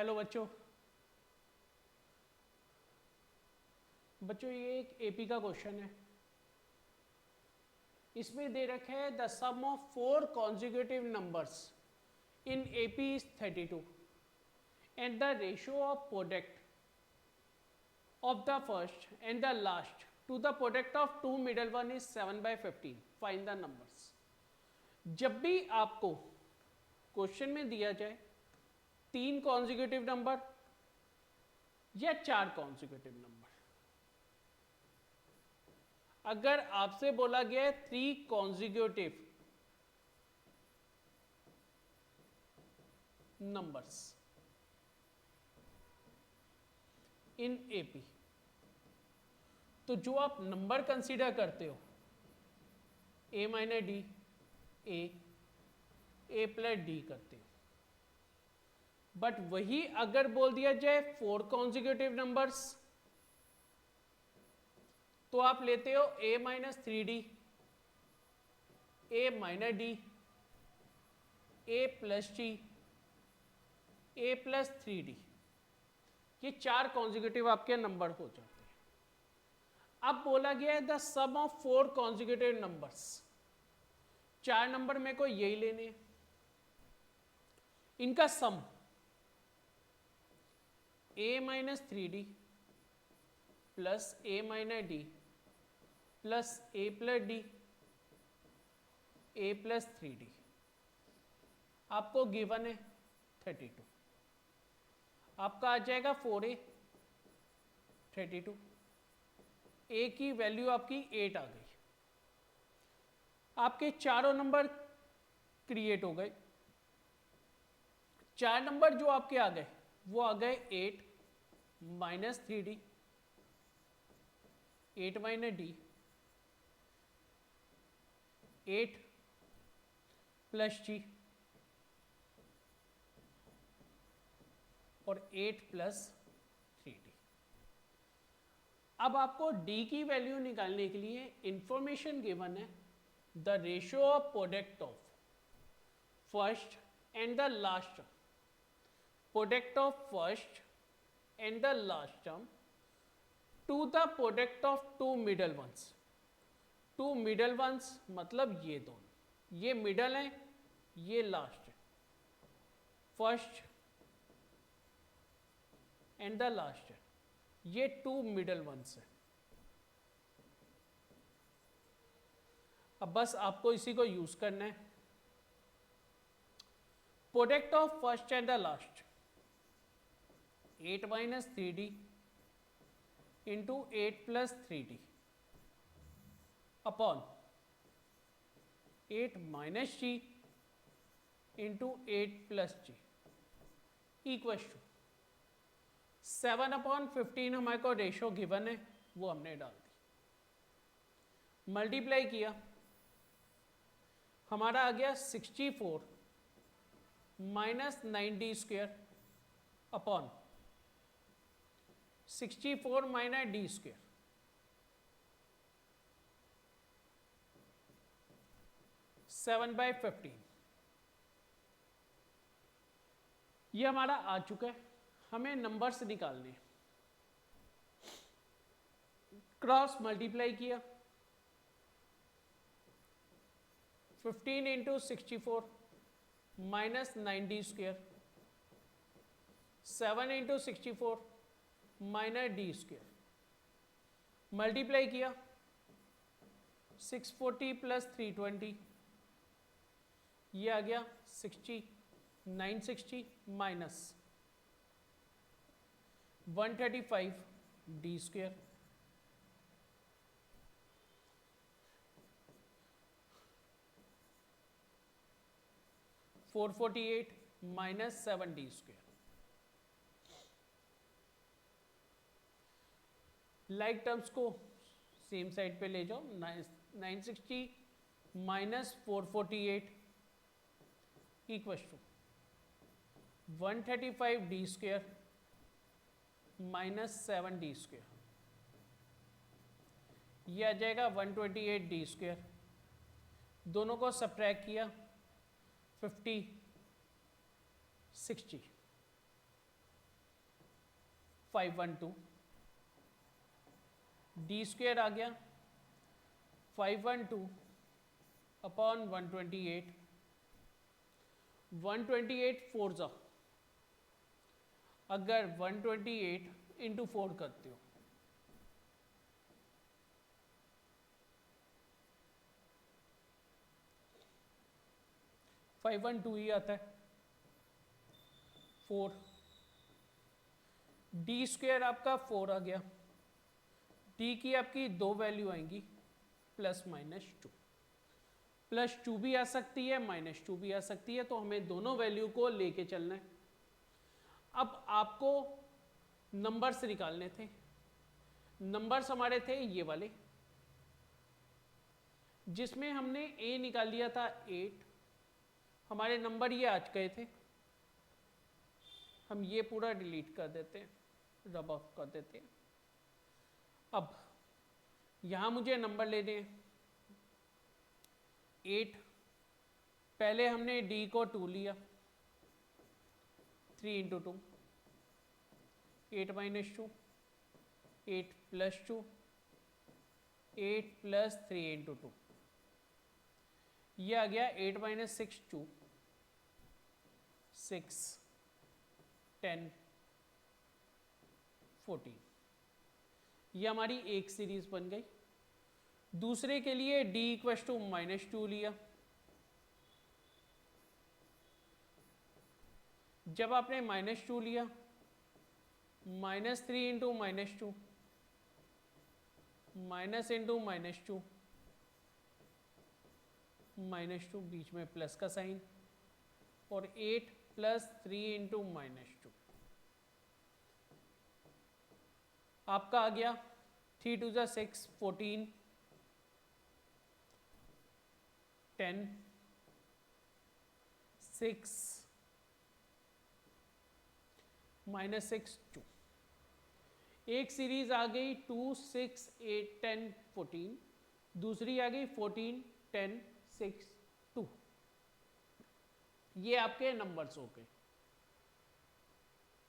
Hello बच्चों। बच्चों ये एक एपी का क्वेश्चन है। इसमें दे रखे है the sum of 4 consecutive numbers in AP is 32 and the ratio of product of the first and the last to the product of two middle one is 7/15. Find the numbers. जब भी आपको question में दिया जाए 3 consecutive number या 4 consecutive number, अगर आपसे बोला गया है 3 कॉन्जिक्यूटिव नंबर्स इन एपी, तो जो आप नंबर कंसीडर करते हो ए minus D, A plus D करते हो, बट वही अगर बोल दिया जाए 4 कॉन्जिक्यूटिव नंबर्स, तो आप लेते हो ए minus 3D, A minus D, A plus D, A plus 3D। ये 4 कॉन्जिक्यूटिव आपके नंबर हो जाते हैं। अब बोला गया है the sum of 4 consecutive numbers, 4 number मेरे को यही लेने हैं, इनका sum A minus 3D plus A minus D plus A plus D, A plus 3D आपको गिवन है 32। आपका आ जाएगा 4A 32, ए की वैल्यू आपकी 8 आ गई। आपके चारों नंबर क्रिएट हो गए। 4 नंबर जो आपके आ गए वो आ गए 8 minus 3D, 8 minus D, 8 plus G और 8 प्लस 3D। अब आपको d की वैल्यू निकालने के लिए इंफॉर्मेशन गिवन है the ratio of product of first and the last term, product of first and the last term to the product of two middle ones. Two middle ones मतलब ये दोनों, ये middle है, ये लास्ट है, first and the last है, ये 2 middle once है। अब बस आपको इसी को यूज करना है। Product of first and the last 8 minus 3D into 8 plus 3D upon 8 minus G into 8 plus G equal to 7/15। हमारे को रेशो गिवन है वो हमने डाल दी, मल्टीप्लाई किया, हमारा आ गया 64 minus 9D square upon 64 minus D square, seven by 15। ये हमारा आ चुका है। हमें नंबर्स निकालने, क्रॉस मल्टीप्लाई किया, 15 into 64 minus 9D square, 7 into 64 minus D square, multiply किया 640 प्लस 320, ये आ गया 960 minus 135 D square, 448 minus 7D square. Like terms को सेम साइड पे ले जाओ, 960 minus 448 equal to 135D square minus 7D square, ये आ जाएगा 128D स्क्वेयर। दोनों को सब्ट्रैक्ट किया 50 60, 512, डी स्क्वेयर आ गया 512 अपॉन 128, 128 फोर जा, अगर 128 इंटू 4 करते हो 512 ही आता है 4, डी स्क्वेयर आपका 4 आ गया, डी की आपकी दो वैल्यू आएंगी प्लस माइनस 2, प्लस 2 भी आ सकती है माइनस 2 भी आ सकती है, तो हमें दोनों वैल्यू को लेके चलना है। अब आपको नंबर्स निकालने थे, नंबर्स हमारे थे ये वाले, जिसमें हमने ए निकाल लिया था 8, हमारे नंबर ये आज गए थे, हम ये पूरा डिलीट कर देते हैं, रब ऑफ कर देते हैं। अब यहां मुझे नंबर लेने हैं 8, पहले हमने डी को 2 लिया, 3 into 2, 8 minus 2, 8 plus 2, 8 plus 3 into 2, यह आ गया 8 माइनस 6 2, 6 10 14, ये हमारी एक सीरीज बन गई। दूसरे के लिए d इक्वस टू माइनस 2 लिया, जब आपने माइनस 2 लिया, minus 3 into minus 2, minus into minus 2, minus 2 बीच में प्लस का साइन, और 8 प्लस 3 इंटू माइनस 2, आपका आ गया 3 2 जा 6 14 10 6 माइनस 6 2, एक सीरीज आ गई 2 6 8 10 14, दूसरी आ गई 14 10 6 2, ये आपके नंबर्स हो गए।